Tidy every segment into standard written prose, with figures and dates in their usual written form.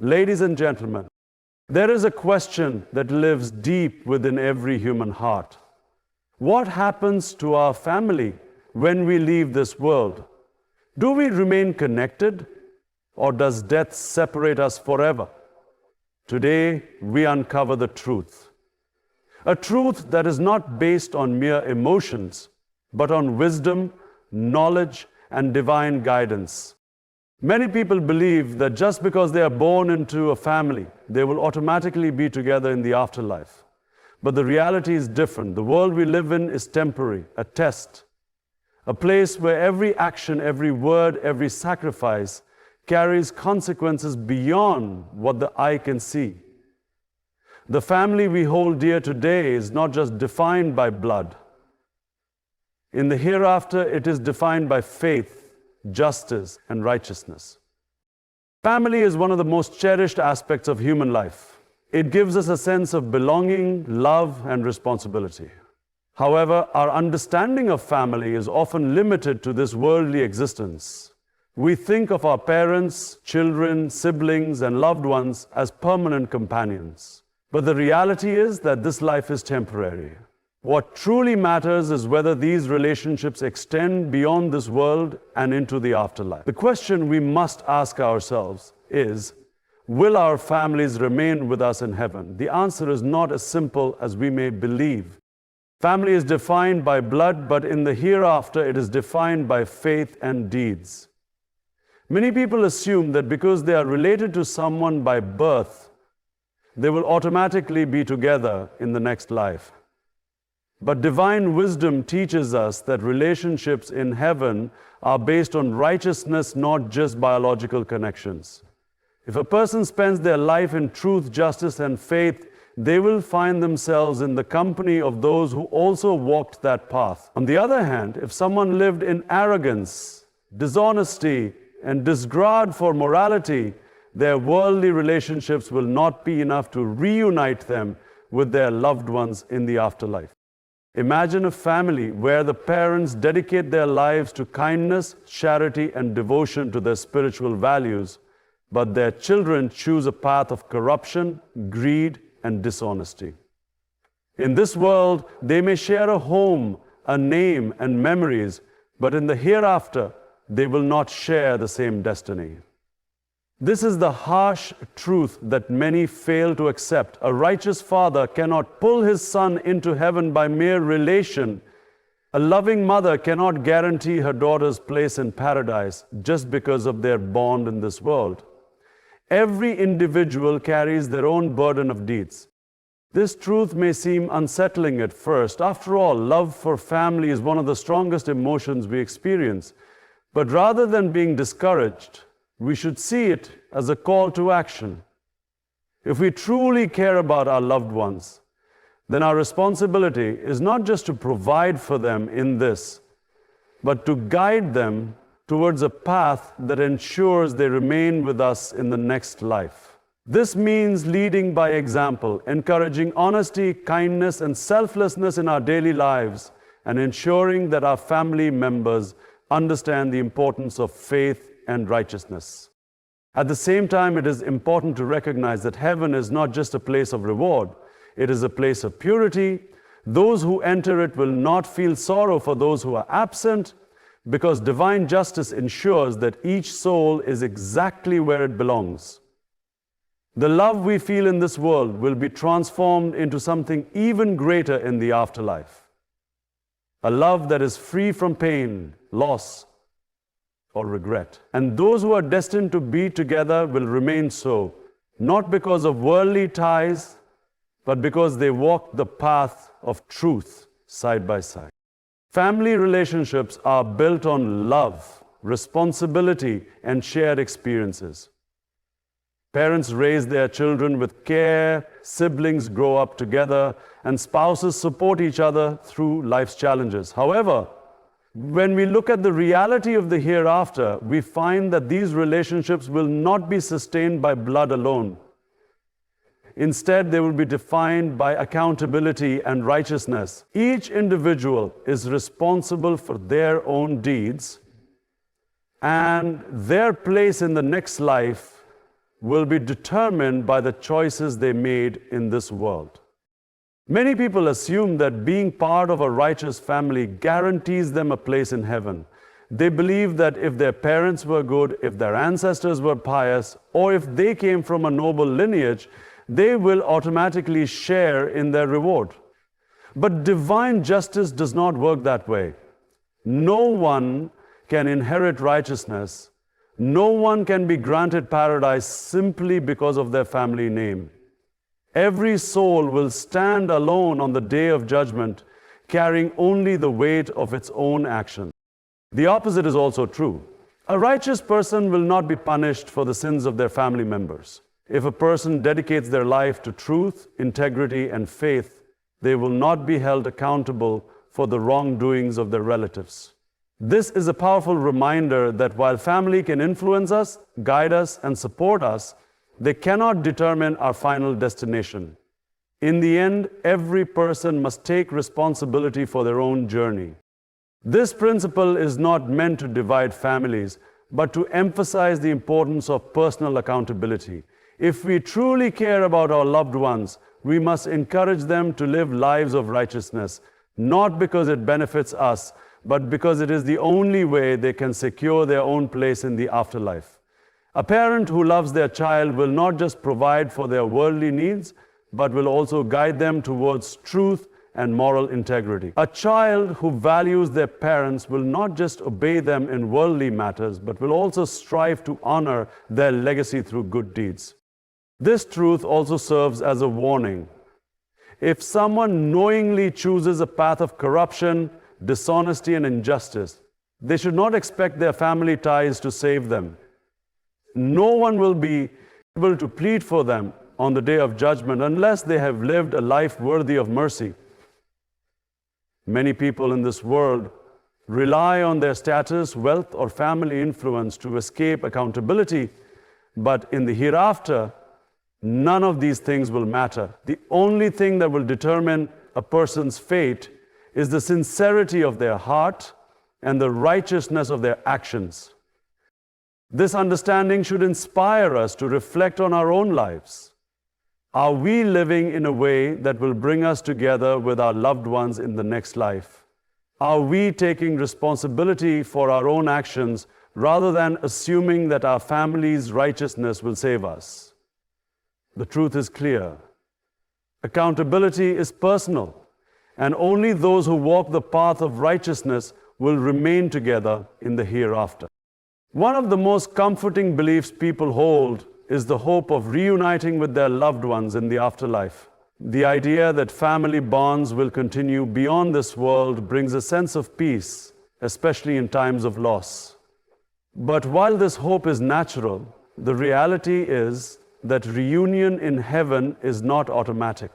Ladies and gentlemen, there is a question that lives deep within every human heart. What happens to our family when we leave this world? Do we remain connected, or does death separate us forever? Today, we uncover the truth. A truth that is not based on mere emotions, but on wisdom, knowledge, and divine guidance. Many people believe that just because they are born into a family, they will automatically be together in the afterlife. But the reality is different. The world we live in is temporary, a test, a place where every action, every word, every sacrifice carries consequences beyond what the eye can see. The family we hold dear today is not just defined by blood. In the hereafter, it is defined by faith, justice, and righteousness. Family is one of the most cherished aspects of human life. It gives us a sense of belonging, love, and responsibility. However, our understanding of family is often limited to this worldly existence. We think of our parents, children, siblings, and loved ones as permanent companions. But the reality is that this life is temporary. What truly matters is whether these relationships extend beyond this world and into the afterlife. The question we must ask ourselves is, will our families remain with us in heaven? The answer is not as simple as we may believe. Family is defined by blood, but in the hereafter, it is defined by faith and deeds. Many people assume that because they are related to someone by birth, they will automatically be together in the next life. But divine wisdom teaches us that relationships in heaven are based on righteousness, not just biological connections. If a person spends their life in truth, justice, and faith, they will find themselves in the company of those who also walked that path. On the other hand, if someone lived in arrogance, dishonesty, and disregard for morality, their worldly relationships will not be enough to reunite them with their loved ones in the afterlife. Imagine a family where the parents dedicate their lives to kindness, charity, and devotion to their spiritual values, but their children choose a path of corruption, greed, and dishonesty. In this world, they may share a home, a name, and memories, but in the hereafter, they will not share the same destiny. This is the harsh truth that many fail to accept. A righteous father cannot pull his son into heaven by mere relation. A loving mother cannot guarantee her daughter's place in paradise just because of their bond in this world. Every individual carries their own burden of deeds. This truth may seem unsettling at first. After all, love for family is one of the strongest emotions we experience. But rather than being discouraged, we should see it as a call to action. If we truly care about our loved ones, then our responsibility is not just to provide for them in this, but to guide them towards a path that ensures they remain with us in the next life. This means leading by example, encouraging honesty, kindness, and selflessness in our daily lives, and ensuring that our family members understand the importance of faith and righteousness. At the same time, it is important to recognize that heaven is not just a place of reward, it is a place of purity. Those who enter it will not feel sorrow for those who are absent, because divine justice ensures that each soul is exactly where it belongs. The love we feel in this world will be transformed into something even greater in the afterlife. A love that is free from pain, loss, or regret. And those who are destined to be together will remain so, not because of worldly ties, but because they walk the path of truth side by side. Family relationships are built on love, responsibility, and shared experiences. Parents raise their children with care, siblings grow up together, and spouses support each other through life's challenges. However, when we look at the reality of the hereafter, we find that these relationships will not be sustained by blood alone. Instead, they will be defined by accountability and righteousness. Each individual is responsible for their own deeds, and their place in the next life will be determined by the choices they made in this world. Many people assume that being part of a righteous family guarantees them a place in heaven. They believe that if their parents were good, if their ancestors were pious, or if they came from a noble lineage, they will automatically share in their reward. But divine justice does not work that way. No one can inherit righteousness. No one can be granted paradise simply because of their family name. Every soul will stand alone on the day of judgment, carrying only the weight of its own actions. The opposite is also true. A righteous person will not be punished for the sins of their family members. If a person dedicates their life to truth, integrity, and faith, they will not be held accountable for the wrongdoings of their relatives. This is a powerful reminder that while family can influence us, guide us, and support us, they cannot determine our final destination. In the end, every person must take responsibility for their own journey. This principle is not meant to divide families, but to emphasize the importance of personal accountability. If we truly care about our loved ones, we must encourage them to live lives of righteousness, not because it benefits us, but because it is the only way they can secure their own place in the afterlife. A parent who loves their child will not just provide for their worldly needs, but will also guide them towards truth and moral integrity. A child who values their parents will not just obey them in worldly matters, but will also strive to honor their legacy through good deeds. This truth also serves as a warning. If someone knowingly chooses a path of corruption, dishonesty, and injustice, they should not expect their family ties to save them. No one will be able to plead for them on the day of judgment unless they have lived a life worthy of mercy. Many people in this world rely on their status, wealth, or family influence to escape accountability, but in the hereafter, none of these things will matter. The only thing that will determine a person's fate is the sincerity of their heart and the righteousness of their actions. This understanding should inspire us to reflect on our own lives. Are we living in a way that will bring us together with our loved ones in the next life? Are we taking responsibility for our own actions rather than assuming that our family's righteousness will save us? The truth is clear. Accountability is personal, and only those who walk the path of righteousness will remain together in the hereafter. One of the most comforting beliefs people hold is the hope of reuniting with their loved ones in the afterlife. The idea that family bonds will continue beyond this world brings a sense of peace, especially in times of loss. But while this hope is natural, the reality is that reunion in heaven is not automatic.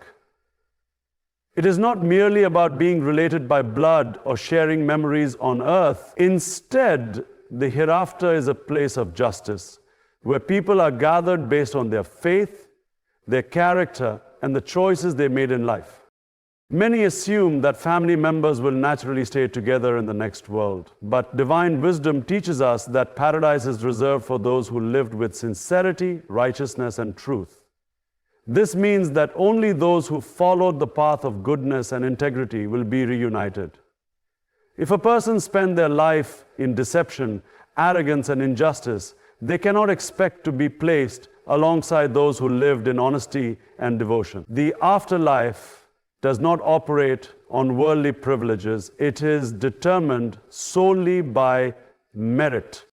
It is not merely about being related by blood or sharing memories on earth. Instead, the hereafter is a place of justice, where people are gathered based on their faith, their character, and the choices they made in life. Many assume that family members will naturally stay together in the next world, but divine wisdom teaches us that paradise is reserved for those who lived with sincerity, righteousness, and truth. This means that only those who followed the path of goodness and integrity will be reunited. If a person spent their life in deception, arrogance, and injustice, they cannot expect to be placed alongside those who lived in honesty and devotion. The afterlife does not operate on worldly privileges. It is determined solely by merit.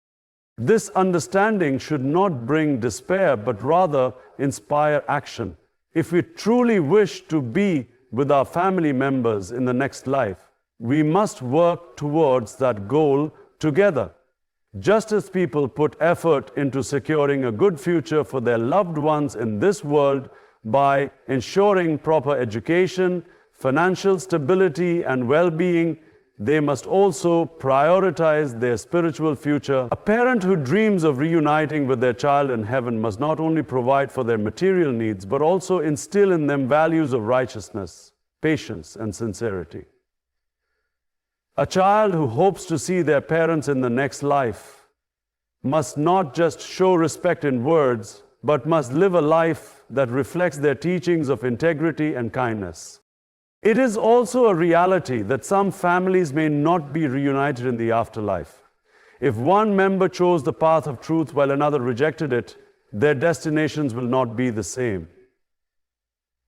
This understanding should not bring despair, but rather inspire action. If we truly wish to be with our family members in the next life, we must work towards that goal together. Just as people put effort into securing a good future for their loved ones in this world by ensuring proper education, financial stability, and well-being, they must also prioritize their spiritual future. A parent who dreams of reuniting with their child in heaven must not only provide for their material needs, but also instill in them values of righteousness, patience, and sincerity. A child who hopes to see their parents in the next life must not just show respect in words, but must live a life that reflects their teachings of integrity and kindness. It is also a reality that some families may not be reunited in the afterlife. If one member chose the path of truth while another rejected it, their destinations will not be the same.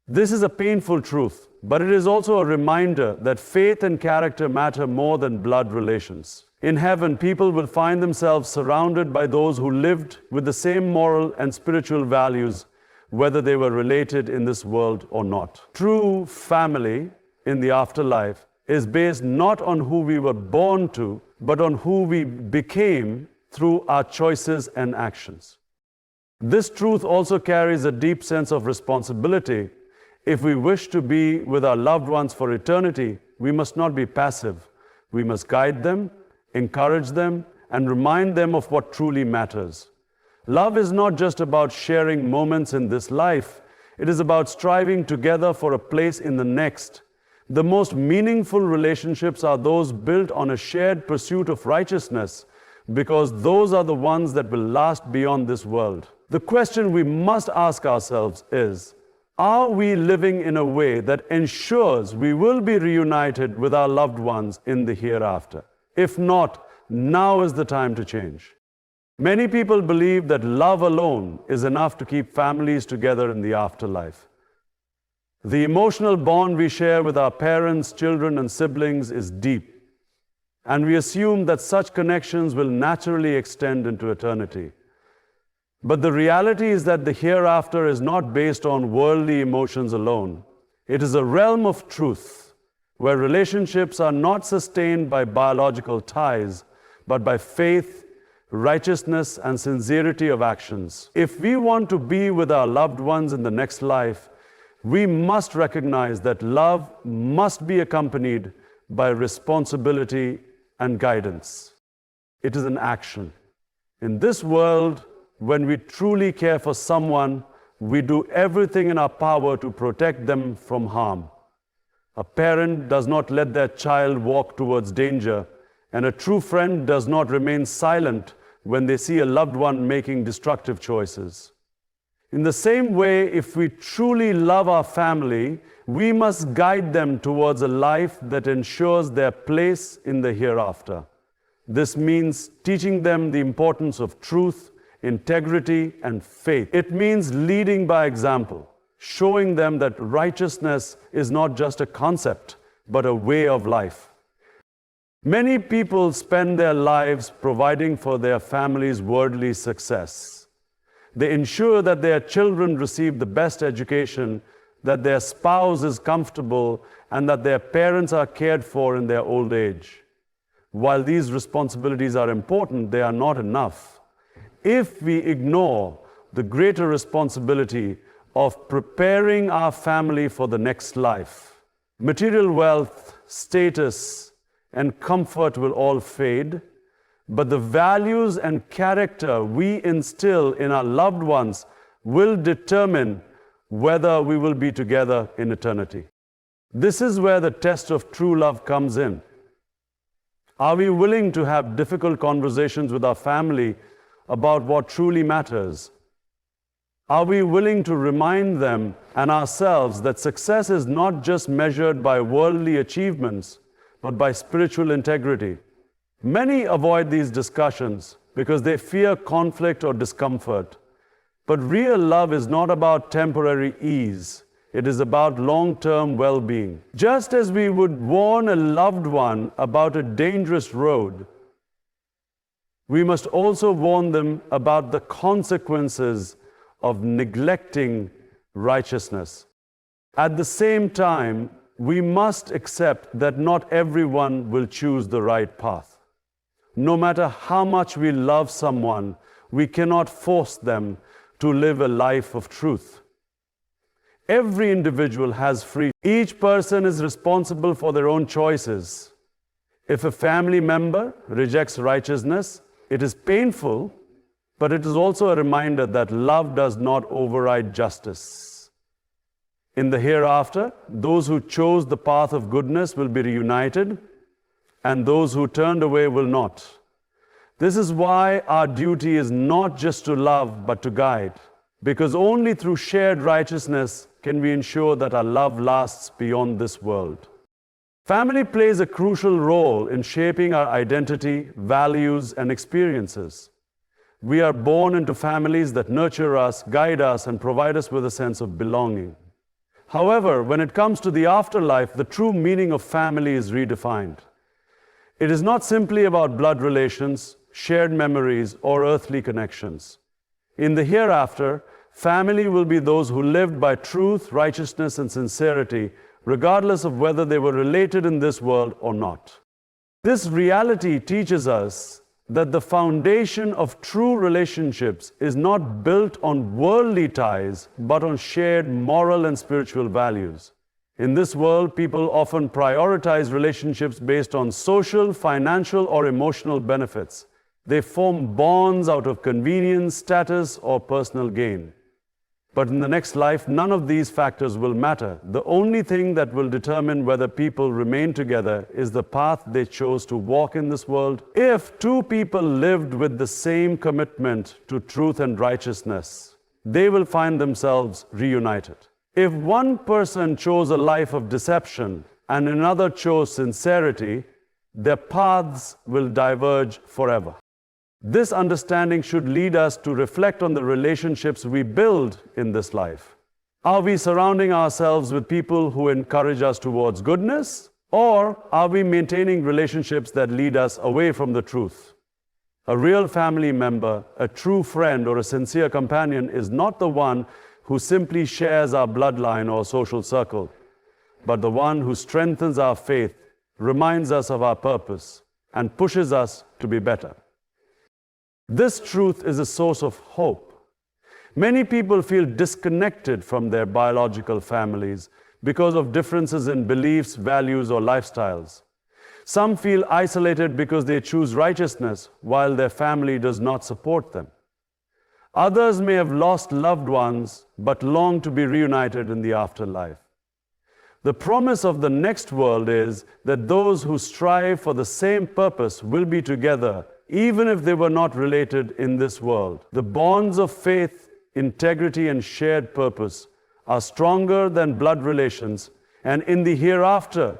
This is a painful truth, but it is also a reminder that faith and character matter more than blood relations. In heaven, people will find themselves surrounded by those who lived with the same moral and spiritual values, whether they were related in this world or not. True family in the afterlife is based not on who we were born to, but on who we became through our choices and actions. This truth also carries a deep sense of responsibility. If we wish to be with our loved ones for eternity, we must not be passive. We must guide them, encourage them, and remind them of what truly matters. Love is not just about sharing moments in this life. It is about striving together for a place in the next. The most meaningful relationships are those built on a shared pursuit of righteousness, because those are the ones that will last beyond this world. The question we must ask ourselves is, are we living in a way that ensures we will be reunited with our loved ones in the hereafter? If not, now is the time to change. Many people believe that love alone is enough to keep families together in the afterlife. The emotional bond we share with our parents, children, and siblings is deep, and we assume that such connections will naturally extend into eternity. But the reality is that the hereafter is not based on worldly emotions alone. It is a realm of truth, where relationships are not sustained by biological ties, but by faith, righteousness, and sincerity of actions. If we want to be with our loved ones in the next life, we must recognize that love must be accompanied by responsibility and guidance. It is an action. In this world, when we truly care for someone, we do everything in our power to protect them from harm. A parent does not let their child walk towards danger, and a true friend does not remain silent when they see a loved one making destructive choices. In the same way, if we truly love our family, we must guide them towards a life that ensures their place in the hereafter. This means teaching them the importance of truth, integrity, and faith. It means leading by example, showing them that righteousness is not just a concept, but a way of life. Many people spend their lives providing for their family's worldly success. They ensure that their children receive the best education, that their spouse is comfortable, and that their parents are cared for in their old age. While these responsibilities are important, they are not enough. If we ignore the greater responsibility of preparing our family for the next life, material wealth, status, and comfort will all fade, but the values and character we instill in our loved ones will determine whether we will be together in eternity. This is where the test of true love comes in. Are we willing to have difficult conversations with our family about what truly matters? Are we willing to remind them and ourselves that success is not just measured by worldly achievements, but by spiritual integrity? Many avoid these discussions because they fear conflict or discomfort. But real love is not about temporary ease. It is about long-term well-being. Just as we would warn a loved one about a dangerous road, we must also warn them about the consequences of neglecting righteousness. At the same time, we must accept that not everyone will choose the right path. No matter how much we love someone, we cannot force them to live a life of truth. Every individual has freedom. Each person is responsible for their own choices. If a family member rejects righteousness, it is painful, but it is also a reminder that love does not override justice. In the hereafter, those who chose the path of goodness will be reunited, and those who turned away will not. This is why our duty is not just to love, but to guide. because only through shared righteousness can we ensure that our love lasts beyond this world. Family plays a crucial role in shaping our identity, values, and experiences. We are born into families that nurture us, guide us, and provide us with a sense of belonging. However, when it comes to the afterlife, the true meaning of family is redefined. It is not simply about blood relations, shared memories, or earthly connections. In the hereafter, family will be those who lived by truth, righteousness, and sincerity, regardless of whether they were related in this world or not. This reality teaches us that the foundation of true relationships is not built on worldly ties, but on shared moral and spiritual values. In this world, people often prioritize relationships based on social, financial, or emotional benefits. They form bonds out of convenience, status, or personal gain. But in the next life, none of these factors will matter. The only thing that will determine whether people remain together is the path they chose to walk in this world. If two people lived with the same commitment to truth and righteousness, they will find themselves reunited. If one person chose a life of deception and another chose sincerity, their paths will diverge forever. This understanding should lead us to reflect on the relationships we build in this life. Are we surrounding ourselves with people who encourage us towards goodness, or are we maintaining relationships that lead us away from the truth? A real family member, a true friend, or a sincere companion is not the one who simply shares our bloodline or social circle, but the one who strengthens our faith, reminds us of our purpose, and pushes us to be better. This truth is a source of hope. Many people feel disconnected from their biological families because of differences in beliefs, values, or lifestyles. Some feel isolated because they choose righteousness while their family does not support them. Others may have lost loved ones but long to be reunited in the afterlife. The promise of the next world is that those who strive for the same purpose will be together, even if they were not related in this world. The bonds of faith, integrity, and shared purpose are stronger than blood relations, and in the hereafter,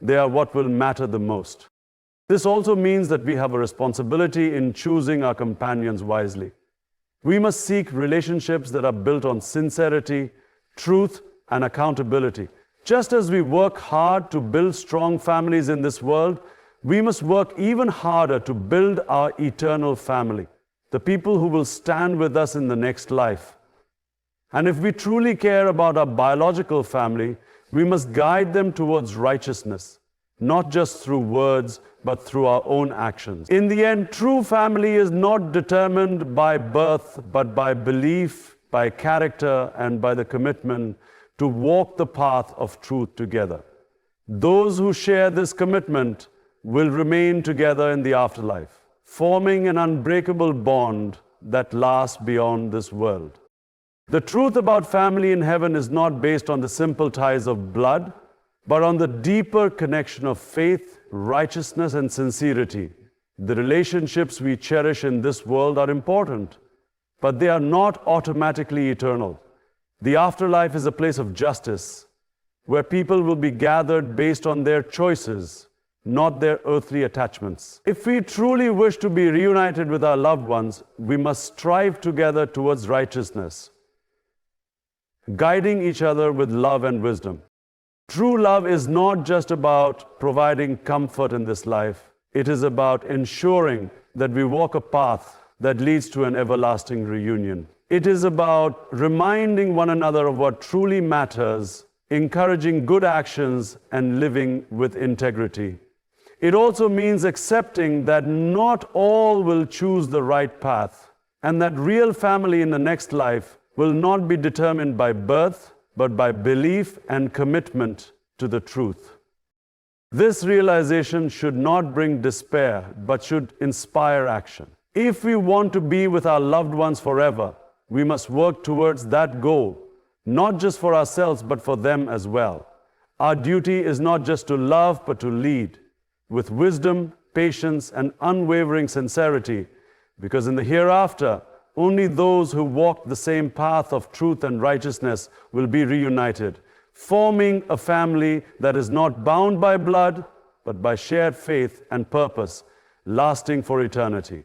they are what will matter the most. This also means that we have a responsibility in choosing our companions wisely. We must seek relationships that are built on sincerity, truth, and accountability. Just as we work hard to build strong families in this world, we must work even harder to build our eternal family, the people who will stand with us in the next life. And if we truly care about our biological family, we must guide them towards righteousness, not just through words, but through our own actions. In the end, true family is not determined by birth, but by belief, by character, and by the commitment to walk the path of truth together. Those who share this commitment will remain together in the afterlife, forming an unbreakable bond that lasts beyond this world. The truth about family in heaven is not based on the simple ties of blood, but on the deeper connection of faith, righteousness, and sincerity. The relationships we cherish in this world are important, but they are not automatically eternal. The afterlife is a place of justice, where people will be gathered based on their choices, not their earthly attachments. If we truly wish to be reunited with our loved ones, we must strive together towards righteousness, guiding each other with love and wisdom. True love is not just about providing comfort in this life. It is about ensuring that we walk a path that leads to an everlasting reunion. It is about reminding one another of what truly matters, encouraging good actions, and living with integrity. It also means accepting that not all will choose the right path, and that real family in the next life will not be determined by birth, but by belief and commitment to the truth. This realization should not bring despair, but should inspire action. If we want to be with our loved ones forever, we must work towards that goal, not just for ourselves, but for them as well. Our duty is not just to love, but to lead, with wisdom, patience, and unwavering sincerity, because in the hereafter, only those who walk the same path of truth and righteousness will be reunited, forming a family that is not bound by blood, but by shared faith and purpose, lasting for eternity.